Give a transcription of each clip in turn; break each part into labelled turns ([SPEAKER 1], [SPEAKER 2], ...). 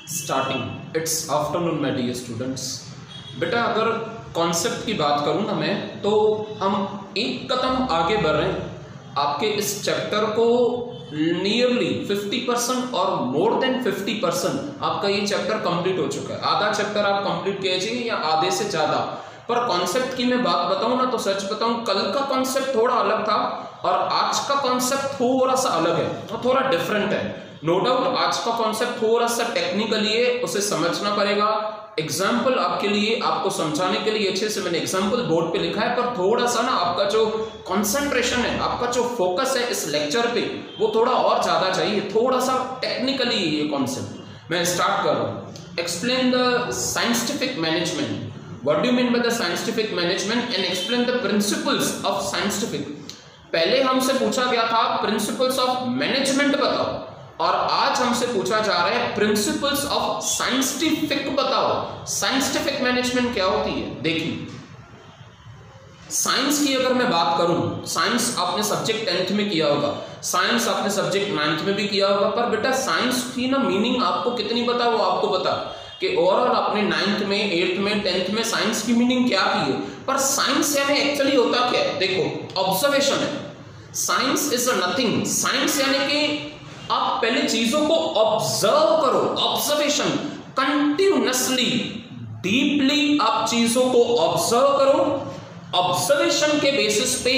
[SPEAKER 1] Starting it's afternoon my dear students. बेटा अगर concept की बात करूँ ना मैं, तो हम एक कदम आगे बढ़ रहे हैं। आपके इस चैप्टर को नियरली 50% और मोर देन 50% आपका ये चैप्टर कंप्लीट हो चुका है। आधा चैप्टर आप कंप्लीट कीजिए या आधे से ज़्यादा। पर कॉन्सेप्ट की मैं बात बताऊँ ना, तो सच बताऊँ, कल का कॉन्सेप्ट थोड़ा अलग था और आज का कॉन्सेप्ट थोड़ा सा अलग है और थोड़ा डिफरेंट है। नो डाउट आज का कॉन्सेप्ट थोड़ा सा टेक्निकली है, उसे समझना पड़ेगा। एग्जाम्पल आपके लिए, आपको समझाने के लिए अच्छे से मैंने एग्जाम्पल बोर्ड पे लिखा है, पर थोड़ा सा ना आपका जो कंसंट्रेशन है, आपका जो फोकस है इस लेक्चर पे, वो थोड़ा और ज्यादा चाहिए। थोड़ा सा टेक्निकली ये कॉन्सेप्ट मैं स्टार्ट कर रहा हूँ। Explain the scientific management. What do you mean by the scientific management and explain the principles of scientific. पहले हमसे पूछा गया था प्रिंसिपल्स ऑफ मैनेजमेंट बताओ, और आज हमसे पूछा जा रहा है प्रिंसिपल्स ऑफ साइंटिफिक बताओ। साइंटिफिक मैनेजमेंट क्या होती है? देखिए, साइंस की अगर मैं बात करूं, साइंस आपने सब्जेक्ट 10th में किया होगा, साइंस आपने सब्जेक्ट 9th में भी किया होगा, पर बेटा साइंस की ना मीनिंग आपको कितनी पता, वो आपको पता कि ओवरऑल आपने 9th में, 8th में, 10th में साइंस की मीनिंग क्या की है। पर साइंस यानी एक्चुअली होता क्या है? देखो, ऑब्जर्वेशन है। Science is a nothing. Science यानी कि आप पहले चीजों को ऑब्जर्व करो। ऑब्जर्वेशन, कंटिन्यूअसली डीपली आप चीजों को ऑब्जर्व करो। ऑब्जर्वेशन के बेसिस पे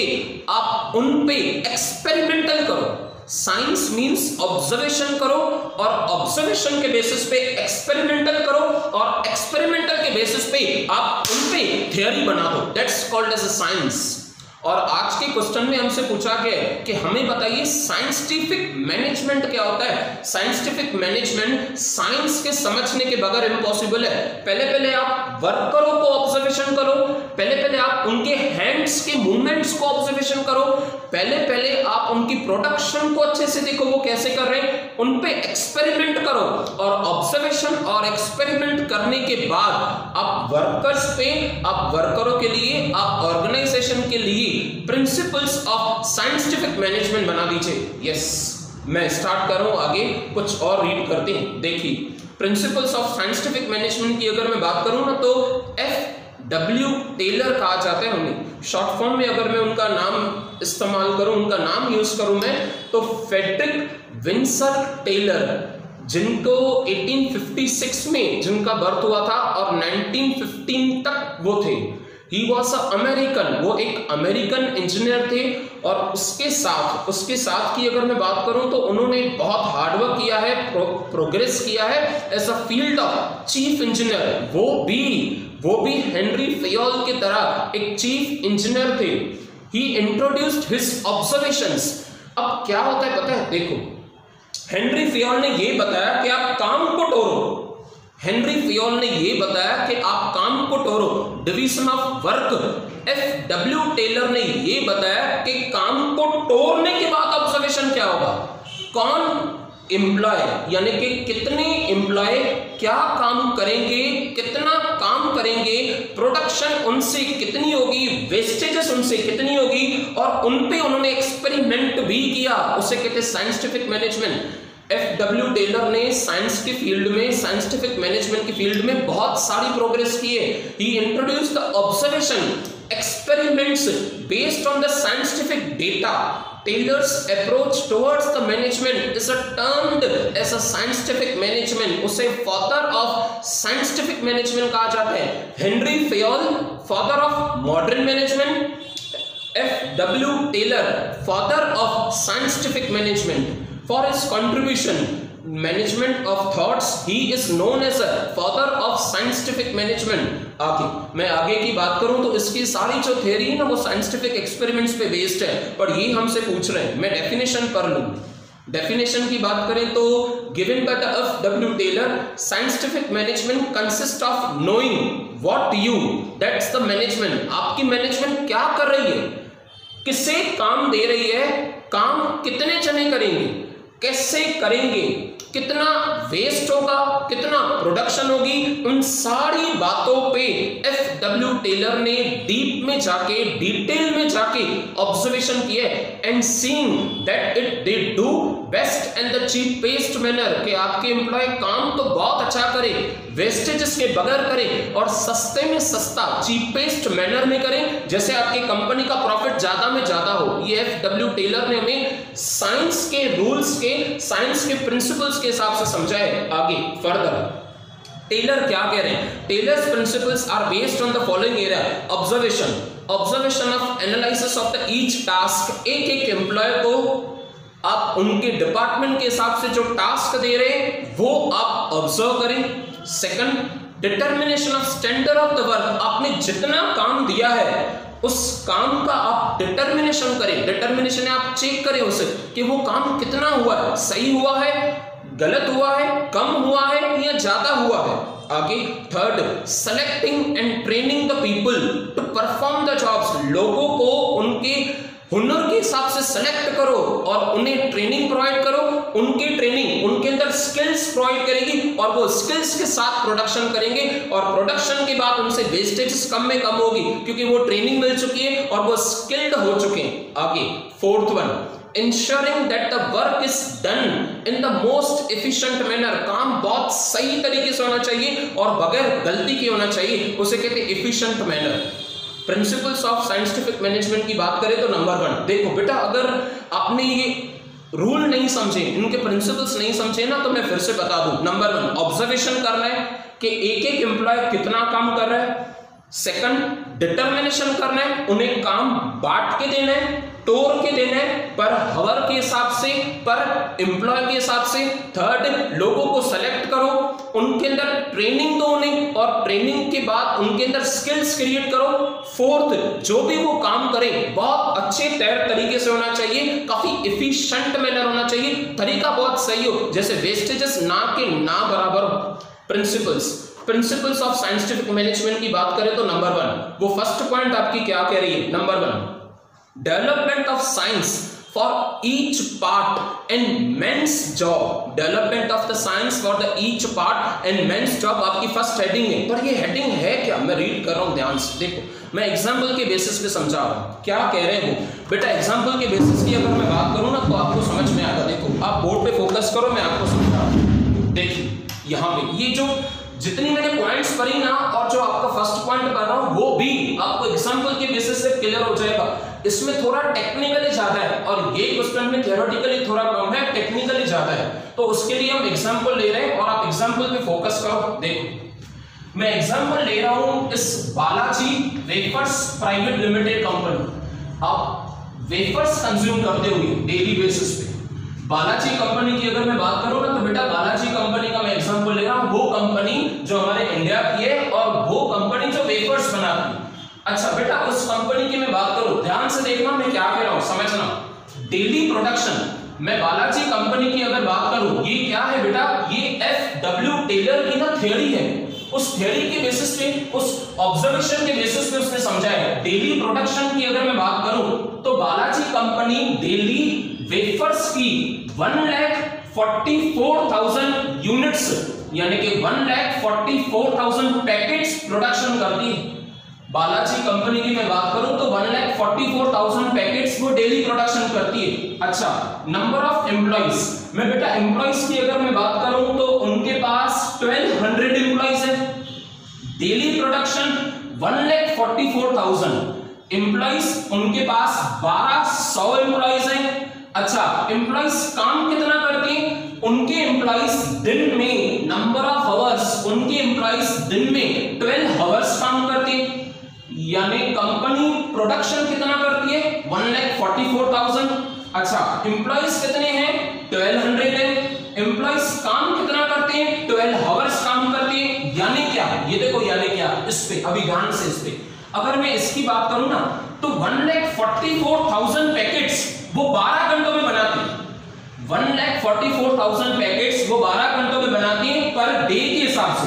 [SPEAKER 1] आप उन पे एक्सपेरिमेंटल करो। साइंस मींस ऑब्जर्वेशन करो और ऑब्जर्वेशन के बेसिस पे एक्सपेरिमेंटल करो और एक्सपेरिमेंटल के बेसिस पे आप उन पे थ्योरी बना दो। That's called as a science. और आज के क्वेश्चन में हमसे पूछा गया कि हमें बताइए साइंटिफिक मैनेजमेंट क्या होता है। साइंटिफिक मैनेजमेंट साइंस के समझने के बगैर इम्पॉसिबल है। पहले आप वर्करों को ऑब्जर्वेशन करो, पहले आप उनके हैंड्स के मूवमेंट्स को ऑब्जर्वेशन करो, पहले आप उनकी प्रोडक्शन को अच्छे से देखो, वो कैसे कर रहे हैं, उन पे एक्सपेरिमेंट करो। और ऑब्जर्वेशन और एक्सपेरिमेंट करने के बाद आप वर्कर्स पे, आप वर्करों के लिए, आप ऑर्गेनाइजेशन के लिए प्रिंसिपल्स ऑफ साइंटिफिक मैनेजमेंट बना दीजिए। यस, मैं स्टार्ट कर रहा हूं, आगे कुछ और रीड करते हैं। देखिए, प्रिंसिपल्स ऑफ साइंटिफिक मैनेजमेंट की अगर मैं बात करूं ना, तो F.W. टेलर कहा जाता है उन्हें। शॉर्ट फॉर्म में अगर मैं उनका नाम इस्तेमाल करूं, उनका नाम यूज करूं मैं, तो फ्रेडरिक विंसर टेलर, जिनको 1856 में जिनका बर्थ हुआ था और 1915 तक वो थे। ही वॉज अ अमेरिकन, वो एक अमेरिकन इंजीनियर थे। और उसके साथ की अगर मैं बात करूं, तो उन्होंने बहुत हार्डवर्क किया है, प्रोग्रेस किया है as a field of chief engineer. वो भी हेनरी फेयोल की तरह एक चीफ इंजीनियर थे। ही इंट्रोड्यूस्ड हिज ऑब्जर्वेशंस। अब क्या होता है पता है? देखो, हेनरी फेयोल ने ये बताया कि आप काम को टोरो। हेनरी फेयोल ने ये बताया कि आप काम को टोरो, division of work. F.W. Taylor ने ये बताया कि काम को तोड़ने के बाद ऑब्जर्वेशन क्या होगा, कौन एम्प्लॉय, यानी कि कितने एम्प्लॉय क्या काम करेंगे, कितना काम करेंगे, प्रोडक्शन उनसे कितनी होगी, वेस्टेजेस उनसे कितनी होगी, और उन पे उन्होंने एक्सपेरिमेंट भी किया। उसे कहते हैं साइंटिफिक मैनेजमेंट। F.W. टेलर ने साइंस के फील्ड में, साइंटिफिक मैनेजमेंट की फील्ड में बहुत सारी प्रोग्रेस की है। ही introduced the observation, experiments based on the scientific data. Taylor's approach towards the management is termed as a scientific management. उसे father of scientific management कहा जाता है। Henry Fayol, father of modern management. F.W. Taylor, father of scientific management. For his contribution management of thoughts, he is known as a father of scientific management. मैं आगे की बात करूं तो इसकी सारी जो थ्योरी है ना, वो साइंटिफिक एक्सपेरिमेंट्स पे बेस्ड है। पर ये हमसे पूछ रहे हैं, मैं डेफिनेशन पढ़ लूं। डेफिनेशन की बात करें तो given by the F.W. Taylor, scientific management consist of knowing what you, that's the management. आपकी मैनेजमेंट क्या कर रही है, किसे काम दे रही है, काम कितने जने करेंगे, कैसे करेंगे, कितना वेस्ट होगा, कितना प्रोडक्शन होगी, उन सारी बातों पे एफडब्ल्यू टेलर ने डीप में जाके, डिटेल में जाके ऑब्जर्वेशन किया and seeing that it they do best and the cheapest manner, कि आपके एम्प्लॉय काम तो बहुत अच्छा करे, वेस्टेजेस के बगैर करें और सस्ते में सस्ता, चीपेस्ट मैनर में करें, जैसे आपकी कंपनी का प्रॉफिट ज्यादा में ज्यादा हो। ये एफडब्ल्यू टेलर ने हमें साइंस के रूल्स के, साइंस के प्रिंसिपल्स के हिसाब से समझाए। आगे फर्दर टेलर क्या कह रहे हैं, Taylor's principles are based on the following area, observation of analysis of the each task, एक एक एम्प्लॉय को आप उनके डिपार्टमेंट के हिसाब से जो टास्क दे रहे हैं वो आप ऑब्जर्व करें। Second, determination of standard of the work, आपने जितना काम दिया है उस काम का आप डिटर्मिनेशन करें, डिटर्मिनेशन है आप चेक करें उसे कि वो काम कितना हुआ है, सही हुआ है, गलत हुआ है, कम हुआ है या ज्यादा हुआ है। आगे third, selecting and training the people to perform the jobs, लोगों को उनके हुनर के हिसाब से सेलेक्ट करो और उन्हें ट्रेनिंग प्रोवाइड करो, उनकी ट्रेनिंग उनके अंदर स्किल्स प्रोवाइड करेगी और वो स्किल्स के साथ प्रोडक्शन करेंगे और प्रोडक्शन के बाद उनसे वेस्टेजेस कम में कम होगी क्योंकि वो ट्रेनिंग मिल चुकी है और वो स्किल्ड हो चुके हैं। आगे fourth one, ensuring that the work is done in the most efficient manner, काम बहुत सही तरीके से होना चाहिए और बगैर गलती के होना चाहिए, उसे कहते हैं efficient manner। Principles of scientific management की बात करें तो नंबर 1, देखो बेटा अगर आपने ये रूल नहीं समझे, इनके प्रिंसिपल्स नहीं समझे ना, तो मैं फिर से बता दूं। नंबर 1, ऑब्जर्वेशन करना है कि एक एक एम्प्लॉय कितना काम कर रहा है। सेकंड, डिटर्मिनेशन करना है, उन्हें काम बांट के देना है, तोड़ के देना है, पर हावर के हिसाब से, पर एम्प्लॉय के हिसाब से। थर्ड, लोगों को सेलेक्ट करो, उनके अंदर ट्रेनिंग दो उन्हें और ट्रेनिंग के बाद उनके अंदर स्किल्स क्रिएट करो। फोर्थ, जो भी वो काम करे बहुत अच्छे तरीके से होना चाहिए, काफी एफिशिएंट मैनर होना चाहिए, तरीका बहुत सही हो, जैसे वेस्टेजेस ना के ना बराबर हो। प्रिंसिपल्स ऑफ साइंटिफिक मैनेजमेंट की बात करें तो नंबर 1, वो फर्स्ट पॉइंट आपकी क्या कह रही है, number 1, development of science for each part and men's job, development of the science for the each part and men's job आपकी फर्स्ट हेडिंग है। पर ये हेडिंग है क्या, मैं रीड कर रहा हूं ध्यान से, देखो मैं एग्जाम्पल के बेसिस पे समझा रहा हूं क्या कह रहे हैं वो। बेटा एग्जाम्पल के बेसिस की अगर मैं बात करूं ना तो आपको समझ में आएगा। देखो आप बोर्ड पे फोकस करो, मैं आपको समझा रहा हूं। देखिए यहां पे ये जो जितनी मैंने पॉइंट्स पढ़ी ना और जो आपका फर्स्ट पॉइंट कर रहा हूं वो भी आपको एग्जांपल के बेसिस से क्लियर हो जाएगा। इसमें थोड़ा टेक्निकली ज्यादा है और ये क्वेश्चन में थियोरेटिकली थोड़ा कम है, टेक्निकली ज्यादा है, तो उसके लिए हम एग्जांपल ले रहे हैं और आप एग्जांपल पे फोकस करो। देखो मैं एग्जांपल ले रहा हूं इस Balaji wafers private limited company. आप वेफर्स कंज्यूम करते हुए डेली बेसिस पे बालाजी कंपनी की अगर मैं बात करूं ना तो बेटा बालाजी कंपनी का मैं एग्जांपल ले रहा हूं, वो कंपनी जो हमारे इंडिया की है और वो कंपनी जो वेफर्स बनाती है। अच्छा बेटा उस कंपनी की मैं बात करूं, ध्यान से देखना मैं क्या कह रहा हूं, समझना। डेली प्रोडक्शन, मैं बालाजी कंपनी की अगर बात करूं, ये क्या है बेटा, ये एफडब्ल्यू टेलर की ना थ्योरी है। उस थ्योरी के बेसिस पे, उस ऑब्जर्वेशन के बेसिस पे उसने समझाया। डेली प्रोडक्शन की अगर मैं बात करूं तो बालाजी कंपनी डेली वेफर्स की 1,44,000 यूनिट्स यानी कि 1,44,000 पैकेट्स प्रोडक्शन करती है। बालाजी कंपनी की मैं बात करूं तो 1,44,000 पैकेट्स वो डेली प्रोडक्शन करती है। अच्छा नंबर ऑफ एम्प्लॉइज, मैं बेटा एम्प्लॉइज की अगर मैं बात करूं तो उनके पास 1200 एम्प्लॉइज है। डेली प्रोडक्शन 1,44,000 एम्प्लॉइज, उनके पास 1200 एम्प्लॉइज हैं। अच्छा एम्प्लॉइज काम कितना करते हैं, उनके एम्प्लॉइज दिन में नंबर ऑफ आवर्स, उनके एम्प्लॉइज दिन में 12 आवर्स काम करते हैं, यानी कंपनी प्रोडक्शन कितना करती है 1,44,000। अच्छा एम्प्लॉइज कितने हैं 1200 है, एम्प्लॉइज काम कितना करते हैं 12 आवर्स काम करते हैं, यानी क्या, ये देखो यानी क्या, इस पे अभी ध्यान से, इस पे अगर मैं इसकी बात करूं ना तो 1,44,000 पैकेट्स वो 12 घंटों में बनाती है। 1,44,000 पैकेट्स वो 12 घंटों में बनाती है पर डे के हिसाब से,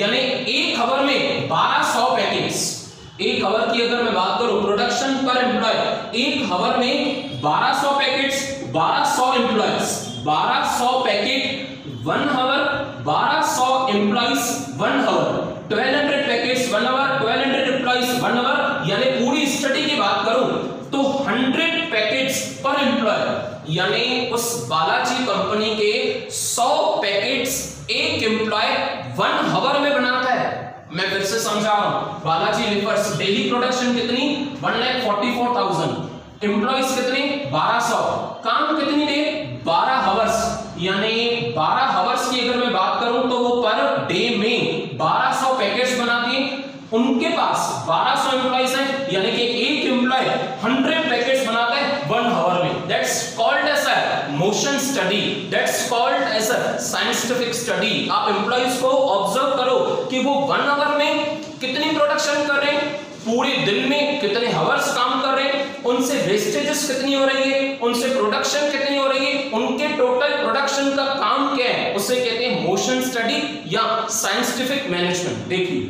[SPEAKER 1] यानी एक आवर में 1200 पैकेट्स। एक आवर की अगर मैं बात करूं प्रोडक्शन पर एम्प्लॉय, एक आवर में 1200 packets, 1200 employees, 1200 packet 1 hour 1200 employees 1 hour 1200 packets 1 hour 1200 employees 1 hour, यानी पूरी स्टडी की बात करूं तो 100 पैकेट्स पर एम्प्लॉय, यानी उस बालाजी कंपनी के 100 पैकेट्स एक एम्प्लॉय 1 आवर में बनाता है। मैं फिर से समझा रहा हूं, बालाजी वेफर्स डेली प्रोडक्शन कितनी 1,44,000, एम्प्लॉइज कितने 1200, काम कितनी दे 12 आवर्स, यानी 12 आवर्स की अगर मैं बात करूं तो वो पर डे में 1200 पैकेट्स बनाती है। उनके पास 1200 एम्प्लॉइज हैं, यानी कि एक एम्प्लॉय 100 पैकेट्स बनाता है 1 आवर में। That's called as a motion study, that's called as a scientific study. आप एम्प्लॉइज को ऑब्जर्व करो कि वो 1 आवर में कितनी प्रोडक्शन कर रहे हैं, पूरे दिन में कितने आवर्स काम कर रहे हैं, उनसे वेस्टेजेस कितनी हो रही है, उनसे प्रोडक्शन कितनी हो रही है, उनके टोटल प्रोडक्शन का काम क्या है, उसे कहते हैं मोशन स्टडी या साइंटिफिक मैनेजमेंट। देखिए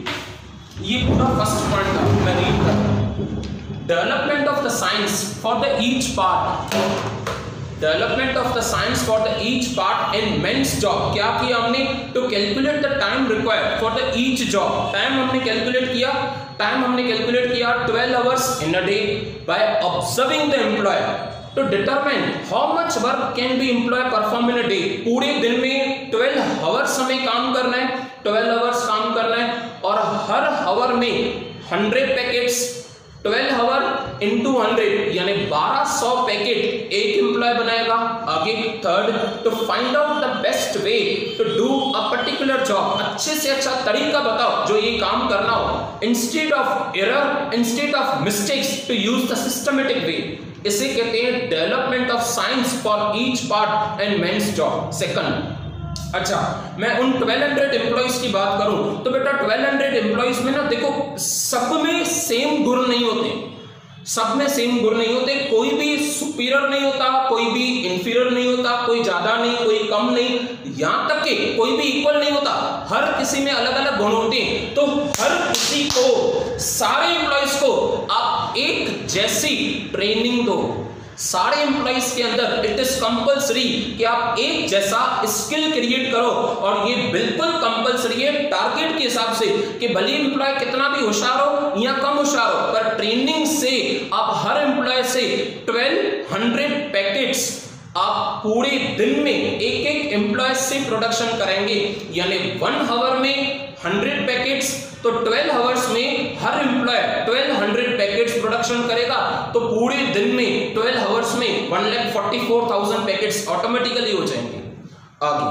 [SPEAKER 1] ये पूरा फर्स्ट पॉइंट था, मैं रीड कर रहा हूं। Development of the science for the each part, development of the science for the each part in men's job. क्या किया हमने, to calculate the time required for the each job. Time हमने calculate किया, 12 hours in a day by observing the employee to determine how much work can be employee perform in a day. पूरे दिन में 12 hours हमें काम करना है, 12 hours काम करना है, और हर आवर में 100 पैकेट्स, 12 आवर इंटू 100 यानी 1200 पैकेट एक एम्प्लॉय बनाएगा। आगे third, to find out the best way to do a particular job. अच्छे से अच्छा तरीका बताओ जो ये काम करना हो, instead of error, instead of mistakes, to use the systematic way. इसे कहते हैं development of science for each part and men's job. Second, अच्छा मैं उन 1200 एम्प्लॉइज की बात करूं तो बेटा 1200 एम्प्लॉइज में ना देखो सब में सेम गुण नहीं होते, सब में सेम गुण नहीं होते, कोई भी सुपीरियर नहीं होता, कोई भी इंफीरियर नहीं होता, कोई ज्यादा नहीं, कोई कम नहीं, यहां तक कि कोई भी इक्वल नहीं होता, हर किसी में अलग अलग गुण होते हैं। तो हर किसी को, सारे एम्प्लॉइज को आप एक जैसी ट्रेनिंग दो, सारे एम्प्लॉइज के अंदर इट इज कंपल्सरी कि आप एक जैसा स्किल क्रिएट करो, और ये बिल्कुल कंपल्सरी है टारगेट के हिसाब से कि भले एम्प्लॉय कितना भी होशियार हो या कम होशियार हो, पर ट्रेनिंग से आप हर एम्प्लॉय से 1200 पैकेट्स आप पूरे दिन में एक एक एम्प्लॉय से प्रोडक्शन करेंगे, यानी 1 आवर में 100 पैकेट्स, तो 12 आवर्स में हर एम्प्लॉय 1200 पैकेट्स प्रोडक्शन करेगा, तो पूरे दिन में 12 आवर्स में 1,44,000 पैकेट्स ऑटोमेटिकली हो जाएंगे। आगे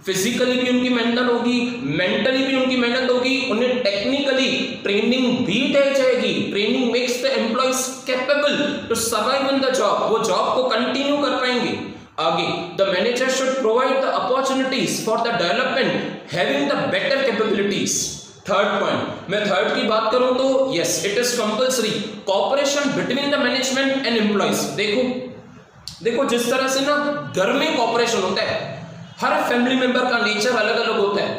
[SPEAKER 1] फिजिकली भी उनकी मेहनत होगी, मेंटली भी उनकी मेहनत होगी, उन्हें टेक्निकली ट्रेनिंग भी दी जाएगी। Training makes the employees capable to survive in the job, वो जॉब को कंटिन्यू कर पाएंगे। आगे the manager should provide the opportunities for the development having the better capabilities. Third point, मैं थर्ड की बात करूं तो yes it is compulsory cooperation between the management and employees. देखो जिस तरह से ना घर में कोऑपरेशन होता है, हर फैमिली मेंबर का नेचर अलग अलग होता है,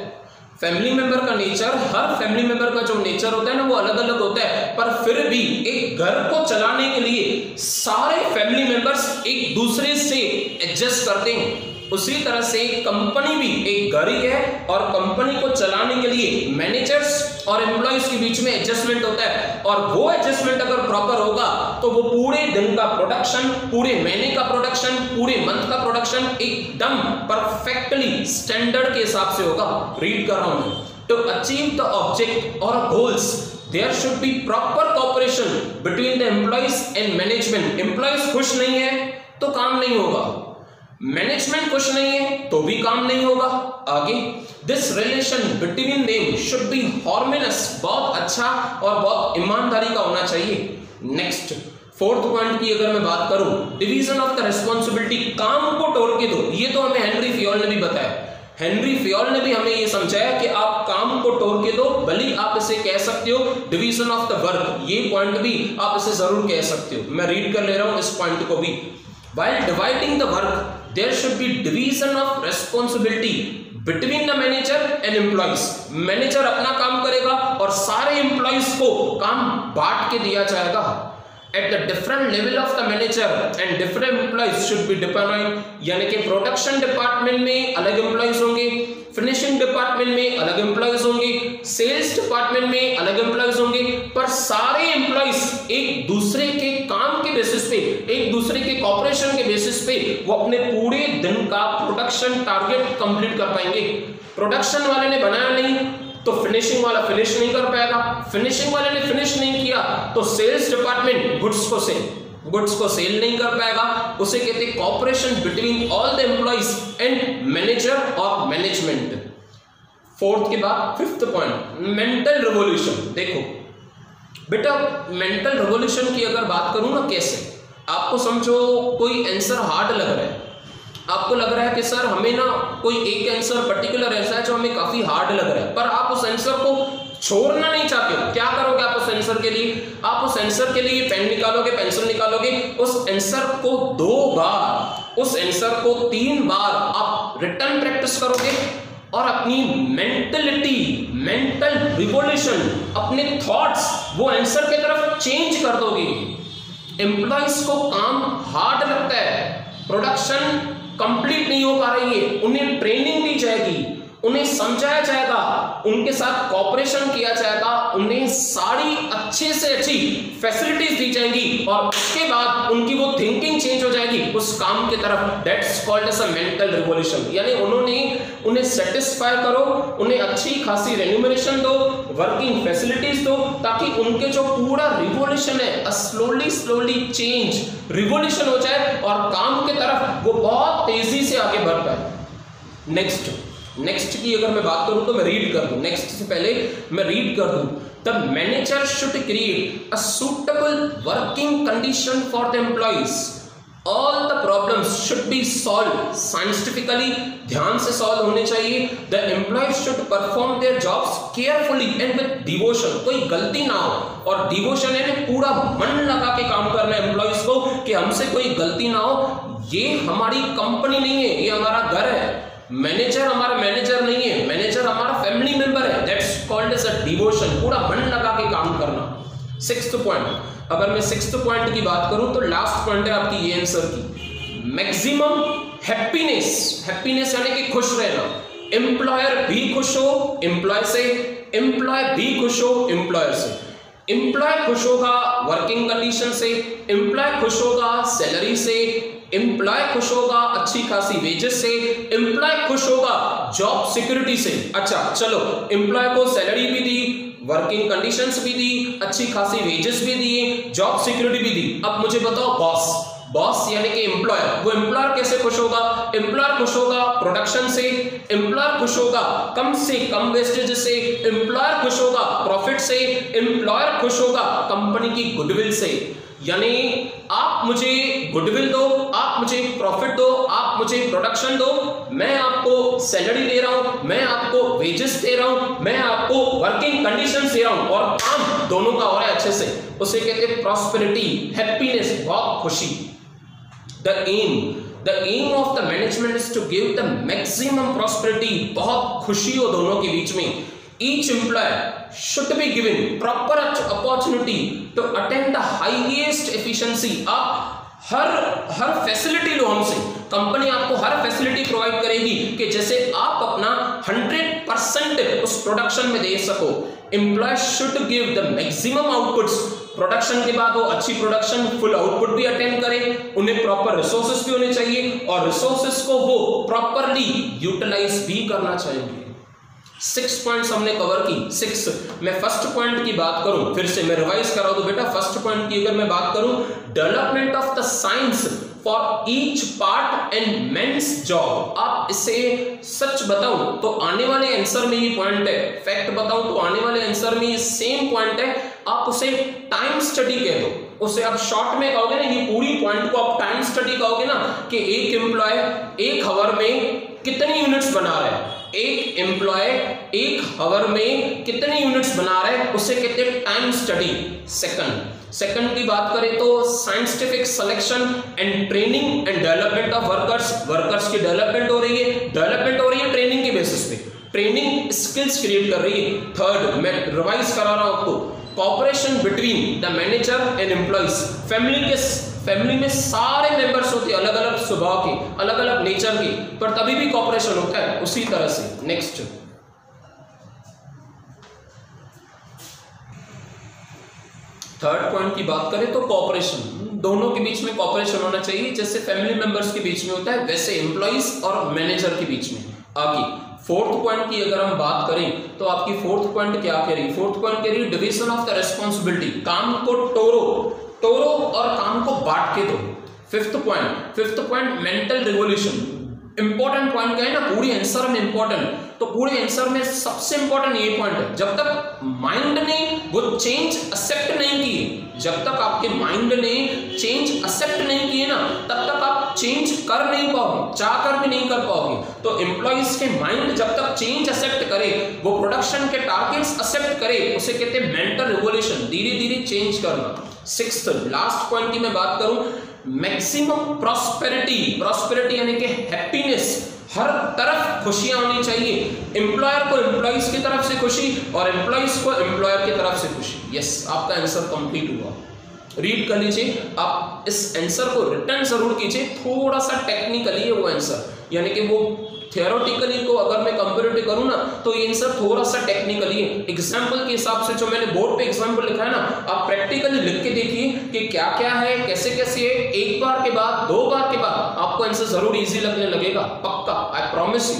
[SPEAKER 1] फैमिली मेंबर का नेचर, हर फैमिली मेंबर का जो नेचर होता है ना वो अलग अलग होता है, पर फिर भी एक घर को चलाने के लिए सारे फैमिली मेंबर्स एक दूसरे से एडजस्ट करते हैं। उसी तरह से कंपनी भी एक घर ही है, और कंपनी को चलाने के लिए मैनेजर्स और एम्प्लॉइज के बीच में एडजस्टमेंट होता है, और वो एडजस्टमेंट अगर प्रॉपर होगा तो वो पूरे दिन का प्रोडक्शन, पूरे महीने का प्रोडक्शन, पूरे मंथ का प्रोडक्शन एकदम परफेक्टली स्टैंडर्ड के हिसाब से होगा। रीड कर रहा हूं, टू अचीव द ऑब्जेक्ट और goals there should be proper cooperation between the employees and management. Employees खुश नहीं है तो काम नहीं होगा, मैनेजमेंट खुश नहीं है तो भी काम नहीं होगा। आगे this relation between them should be harmonious, बहुत अच्छा और बहुत ईमानदारी का होना चाहिए। नेक्स्ट फोर्थ पॉइंट की अगर मैं बात करूं, डिवीजन ऑफ द रिस्पॉन्सिबिलिटी, काम को तोड़ के दो, ये तो हमें हेनरी फियोल ने भी बताया, हेनरी फियोल ने भी हमें ये समझाया कि आप काम को तोड़ के दो, भले आप इसे कह सकते हो डिवीजन ऑफ द वर्क, ये पॉइंट भी आप इसे जरूर कह सकते हो। मैं रीड कर ले रहा हूं इस पॉइंट को भी, while dividing the work there should be division of responsibility between the manager and employees। Manager अपना काम करेगा और सारे एम्प्लॉइज को काम बांट के दिया जाएगा। at the different level of the manager and different employees should be deployed, यानी कि प्रोडक्शन डिपार्टमेंट में अलग एम्प्लॉइज होंगे, फिनिशिंग डिपार्टमेंट में अलग एम्प्लॉइज होंगे, सेल्स डिपार्टमेंट में अलग एम्प्लॉइज होंगे, पर सारे एम्प्लॉइज एक दूसरे के काम के बेसिस पे, एक दूसरे के कॉपरेशन के बेसिस पे वो अपने पूरे दिन का प्रोडक्शन टारगेट कंप्लीट कर पाएंगे। प्रोडक्शन वाले ने बनाया नहीं तो फिनिशिंग वाला फिनिश नहीं कर पाएगा, फिनिशिंग वाले ने फिनिश नहीं किया तो सेल्स डिपार्टमेंट गुड्स को सेल नहीं कर पाएगा। उसे कहते हैं cooperation between all the employees and manager और मैनेजमेंट। फोर्थ के बाद फिफ्थ पॉइंट, मेंटल रिवॉल्यूशन। देखो बेटा, मेंटल रिवॉल्यूशन की अगर बात करूं ना, कैसे, आपको समझो कोई आंसर हार्ड लग रहा है, आपको लग रहा है कि सर हमें ना कोई एक आंसर पर्टिकुलर ऐसा है जो हमें काफी हार्ड लग रहा है, पर आप उस आंसर को छोड़ना नहीं चाहते हो। क्या करोगे आप उस आंसर के लिए? आप उस आंसर के लिए पेन निकालोगे, पेंसिल निकालोगे, उस आंसर को 2 बार, उस आंसर को 3 बार आप रिटर्न प्रैक्टिस करोगे और अपनी मेंटलिटी, मेंटल रिवॉल्यूशन, अपने थॉट्स वो आंसर की तरफ चेंज कर दोगे। एम्प्लॉइज को काम हार्ड लगता है, प्रोडक्शन कंप्लीट नहीं हो पा रही है, उन्हें ट्रेनिंग दी जाएगी, उन्हें समझाया जाएगा, उनके साथ कॉपरेशन किया जाएगा, उन्हें सारी अच्छे से अच्छी फैसिलिटीज दी जाएंगी और उसके बाद उनकी वो थिंकिंग चेंज हो जाएगी उस काम की तरफ। That's called as a mental revolution. यानी उन्हें सेटिस्फाई करो, उन्हें अच्छी खासी रेन्यूमरेशन दो, वर्किंग फैसिलिटीज दो, ताकि उनके जो पूरा रिवॉल्यूशन है स्लोली चेंज रिवॉल्यूशन हो जाए और काम की तरफ वो बहुत तेजी से आगे बढ़ पाए। नेक्स्ट की अगर मैं बात करूं तो मैं रीड कर दूं, नेक्स्ट से पहले मैं रीड कर दूं। The manager should create a suitable working condition for the employees. All the problems should be solve scientifically, ध्यान से सॉल्व होने चाहिए। The employees should perform their jobs carefully and with devotion. कोई गलती ना हो, और डिवोशन यानी पूरा मन लगा के काम करना है एम्प्लॉइज को कि हमसे कोई गलती ना हो। ये हमारी कंपनी नहीं है, ये हमारा घर है। मैनेजर हमारा मैनेजर नहीं है, मैनेजर हमारा फैमिली मेंबर है। That's called as a devotion, पूरा मन लगा के काम करना। सिक्स्थ पॉइंट, अगर मैं सिक्स्थ पॉइंट की बात करूं तो लास्ट पॉइंट है आपकी ये आंसर की, मैक्सिमम हैप्पीनेस। हैप्पीनेस यानी कि खुश रहना। एम्प्लॉयर भी खुश हो एम्प्लॉय से, एम्प्लॉय भी खुश हो एम्प्लॉयर से। एम्प्लॉय खुश होगा वर्किंग कंडीशन से, एम्प्लॉय खुश होगा सैलरी से, एम्प्लॉय खुश होगा अच्छी खासी वेजेस से, एम्प्लॉय खुश होगा जॉब सिक्योरिटी से। अच्छा चलो, एम्प्लॉय को सैलरी भी दी, वर्किंग कंडीशंस भी दी, अच्छी खासी वेजेस भी दिए, जॉब सिक्योरिटी भी दी। अब मुझे बताओ बॉस यानी कि एम्प्लॉयर, वो एम्प्लॉयर कैसे खुश होगा? एम्प्लॉयर खुश होगा प्रोडक्शन से, एम्प्लॉयर खुश होगा कम से कम वेस्टेज से, एम्प्लॉयर खुश होगा प्रॉफिट से, एम्प्लॉयर खुश होगा कंपनी की गुडविल से। यानी आप मुझे गुडविल दो, आप मुझे प्रॉफिट दो, आप मुझे प्रोडक्शन दो, मैं आपको सैलरी दे रहा हूं, मैं आपको वेजेस दे रहा हूं, मैं आपको वर्किंग कंडीशंस दे रहा हूं और काम दोनों का हो रहा है अच्छे से। उसे कहते हैं प्रॉस्पेरिटी, हैप्पीनेस, बहुत खुशी। The aim of the management is to give the maximum prosperity, बहुत खुशी हो दोनों के बीच में। Each employer should be given proper opportunity to attain the highest efficiency। आप हर फैसिलिटी लो हमसे, कंपनी आपको हर फैसिलिटी प्रोवाइड करेगी कि जैसे आप अपना 100% उस प्रोडक्शन में दे सको। Employee should give the maximum outputs. Production के बाद वो अच्छी प्रोडक्शन फुल आउटपुट भी अटेंड करे, उन्हें प्रॉपर रिसोर्सेस भी होने चाहिए और रिसोर्सेस को वो प्रॉपरली यूटिलाइज भी करना चाहिए। 6 पॉइंट्स हमने कवर की। 6 मैं फर्स्ट पॉइंट की बात करूं, फिर से मैं रिवाइज करा दूं बेटा। फर्स्ट पॉइंट की अगर मैं बात करूं, development of the science for each part and men's job. आप इसे सच बताऊं तो आने वाले आंसर में ये पॉइंट है, फैक्ट बताऊं तो आने वाले आंसर में ये सेम पॉइंट है। आप उसे टाइम स्टडी कह दो, उसे आप शॉर्ट में कहोगे ना, ये पूरी पॉइंट को आप टाइम स्टडी कहोगे ना कि एक एम्प्लॉय 1 आवर में कितनी यूनिट्स बना रहा है, एक एम्प्लॉय 1 आवर में कितने यूनिट्स बना रहा है, उसे कहते हैं टाइम स्टडी। सेकंड की बात करें तो scientific selection and training and development of workers की डेवलपमेंट हो रही है ट्रेनिंग के बेसिस पे, ट्रेनिंग स्किल्स क्रिएट कर रही है। थर्ड मैं रिवाइज करा रहा हूं आपको, cooperation between the manager and employees. Family में सारे मेंबर्स होते हैं अलग अलग स्वभाव के, अलग अलग नेचर के, पर तभी भी कॉपरेशन होता है उसी तरह से। नेक्स्ट, थर्ड पॉइंट की बात करें तो कॉपरेशन, दोनों के बीच में कॉपरेशन होना चाहिए, जैसे फैमिली मेंबर्स के बीच में होता है वैसे एम्प्लॉइज और मैनेजर के बीच में। आगे फोर्थ पॉइंट की अगर हम बात करें तो आपकी फोर्थ पॉइंट क्या कह रही, फोर्थ पॉइंट कह रही डिवीजन ऑफ द रेस्पॉन्सिबिलिटी, काम को टोरो और काम को बांट के दो। Fifth point mental revolution, important point क्या है ना पूरी आंसर में इंपॉर्टेंट, तो पूरे आंसर में सबसे इंपॉर्टेंट ये पॉइंट है, जब तक माइंड ने वो चेंज एक्सेप्ट नहीं की, जब तक आपके माइंड ने चेंज एक्सेप्ट नहीं किए ना तब तक आप चेंज कर नहीं पाओगे, चाहकर भी नहीं कर पाओगे। तो एम्प्लॉइज के माइंड जब तक चेंज एक्सेप्ट करे, वो प्रोडक्शन के टारगेट्स एक्सेप्ट करे, उसे कहते हैं मेंटल रिवोल्यूशन, धीरे धीरे चेंज करना। सिक्स्थ लास्ट पॉइंट की मैं बात करूं, मैक्सिमम प्रॉस्पेरिटी यानी कि हैप्पीनेस, हर तरफ खुशियां होनी चाहिए, एम्प्लॉयर को एम्प्लॉइज की तरफ से खुशी और एम्प्लॉइज को एम्प्लॉयर की तरफ से खुशी। यस, आपका आंसर कंप्लीट हुआ। रीड कर लीजिए, आप इस आंसर को रिटर्न जरूर कीजिए, थोड़ा सा टेक्निकली है वो आंसर, यानी कि वो थियोरेटिकली को अगर मैं कंपैरेटिव करूं ना तो ये आंसर थोड़ा सा टेक्निकली है। एग्जांपल के हिसाब से जो मैंने बोर्ड पे एग्जांपल लिखा है ना, आप प्रैक्टिकली लिख के देखिए कि क्या क्या है, कैसे कैसे है, एक बार के बाद, दो बार के बाद आपको आंसर जरूर इजी लगने लगेगा, पक्का, आई प्रॉमिस यू।